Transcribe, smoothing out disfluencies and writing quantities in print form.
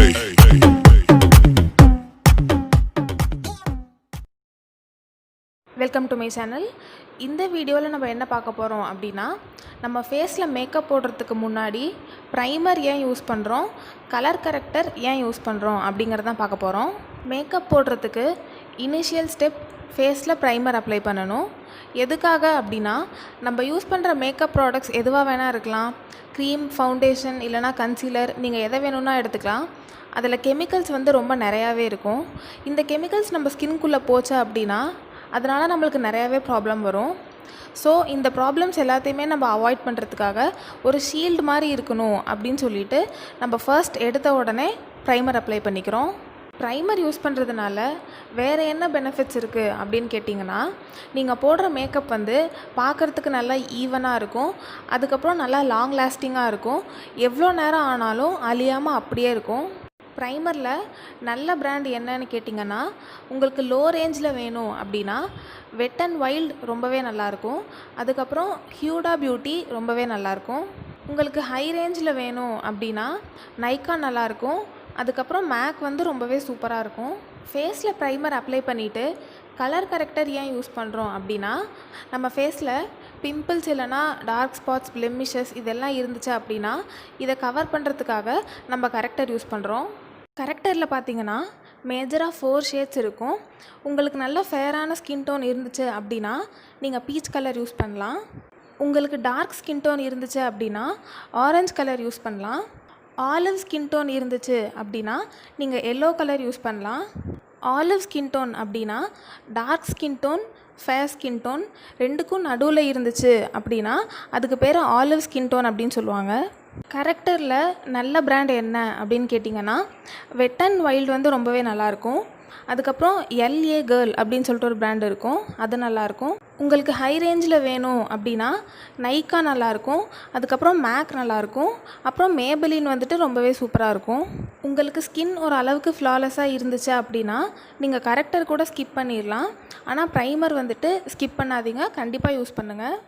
Welcome to my channel. இந்த வீடியோவில் நம்ம என்ன பார்க்க போகிறோம் அப்படின்னா, நம்ம ஃபேஸில் மேக்கப் போடுறதுக்கு முன்னாடி ப்ரைமர் ஏன் யூஸ் பண்ணுறோம், கலர் கரெக்டர் ஏன் யூஸ் பண்ணுறோம் அப்படிங்கிறதான் பார்க்க போகிறோம். மேக்கப் போடுறதுக்கு இனிஷியல் ஸ்டெப் ஃபேஸில் ப்ரைமர் அப்ளை பண்ணணும். எதுக்காக அப்படின்னா, நம்ம யூஸ் பண்ணுற மேக்கப் ப்ராடக்ட்ஸ் எதுவாக வேணால் இருக்கலாம். க்ரீம், ஃபவுண்டேஷன் இல்லைனா கன்சீலர், நீங்கள் எதை வேணும்னா எடுத்துக்கலாம். அதில் கெமிக்கல்ஸ் ரொம்ப நிறையாவே இருக்கும். இந்த கெமிக்கல்ஸ் நம்ம ஸ்கின்குள்ளே போச்சு அப்படின்னா அதனால் நம்மளுக்கு நிறையாவே ப்ராப்ளம் வரும். ஸோ இந்த ப்ராப்ளம்ஸ் எல்லாத்தையுமே நம்ம அவாய்ட் பண்ணுறதுக்காக ஒரு ஷீல்டு மாதிரி இருக்கணும் அப்படின்னு சொல்லிட்டு நம்ம ஃபர்ஸ்ட் எடுத்த உடனே ப்ரைமர் அப்ளை பண்ணிக்கிறோம். ப்ரைமர் யூஸ் பண்ணுறதுனால வேறு என்ன பெனிஃபிட்ஸ் இருக்குது அப்படின்னு கேட்டிங்கன்னா, நீங்கள் போடுற மேக்கப் பார்க்குறதுக்கு நல்லா ஈவனாக இருக்கும். அதுக்கப்புறம் நல்லா லாங் லாஸ்டிங்காக இருக்கும். எவ்வளோ நேரம் ஆனாலும் அழியாமல் அப்படியே இருக்கும். ப்ரைமரில் நல்ல பிராண்ட் என்னன்னு கேட்டிங்கன்னா, உங்களுக்கு லோ ரேஞ்சில் வேணும் அப்படின்னா வெட் அண்ட் வைல்ட் ரொம்பவே நல்லாயிருக்கும். அதுக்கப்புறம் ஹியூடா பியூட்டி ரொம்பவே நல்லாயிருக்கும். உங்களுக்கு ஹை ரேஞ்சில் வேணும் அப்படின்னா நைக்கா நல்லாயிருக்கும். அதுக்கப்புறம் மேக் ரொம்பவே சூப்பராக இருக்கும். ஃபேஸில் ப்ரைமர் அப்ளை பண்ணிவிட்டு கலர் கரெக்டர் ஏன் யூஸ் பண்ணுறோம் அப்படின்னா, நம்ம ஃபேஸில் பிம்பிள்ஸ் இல்லைனா டார்க் ஸ்பாட்ஸ், பிளெமிஷஸ் இதெல்லாம் இருந்துச்சு அப்படின்னா இதை கவர் பண்ணுறதுக்காக நம்ம கரெக்டர் யூஸ் பண்ணுறோம். கரெக்டரில் பார்த்தீங்கன்னா மேஜராக 4 ஷேட்ஸ் இருக்கும். உங்களுக்கு நல்ல ஃபேரான ஸ்கின் டோன் இருந்துச்சு அப்படின்னா நீங்கள் பீச் கலர் யூஸ் பண்ணலாம். உங்களுக்கு டார்க் ஸ்கின் டோன் இருந்துச்சு அப்படின்னா ஆரஞ்சு கலர் யூஸ் பண்ணலாம். ஆலிவ் ஸ்கின் டோன் இருந்துச்சு அப்படின்னா நீங்கள் எல்லோ கலர் யூஸ் பண்ணலாம். ஆலிவ் ஸ்கின் டோன் அப்படின்னா dark skin tone, fair skin tone ரெண்டுக்கும் நடுவில் இருந்துச்சு அப்படின்னா அதுக்கு பேர் ஆலிவ் ஸ்கின் டோன் அப்படின்னு சொல்லுவாங்க. கரெக்டரில் நல்ல பிராண்ட் என்ன அப்படின்னு கேட்டிங்கன்னா, வெட் அண்ட் வைல்டு ரொம்பவே நல்லாயிருக்கும். அதுக்கப்புறம் LA கேர்ள் அப்படின்னு சொல்லிட்டு ஒரு பிராண்ட் இருக்கும், அது நல்லாயிருக்கும். உங்களுக்கு ஹை ரேஞ்சில் வேணும் அப்படின்னா நைக்கா நல்லாயிருக்கும். அதுக்கப்புறம் மேக் நல்லாயிருக்கும். அப்புறம் மேபெலின் ரொம்பவே சூப்பராக இருக்கும். உங்களுக்கு ஸ்கின் ஒரு அளவுக்கு ஃப்ளாலெஸ்ஸாக இருந்துச்சு அப்படின்னா நீங்கள் கரெக்டர் கூட ஸ்கிப் பண்ணிடலாம். ஆனால் ப்ரைமர் ஸ்கிப் பண்ணாதீங்க, கண்டிப்பாக யூஸ் பண்ணுங்கள்.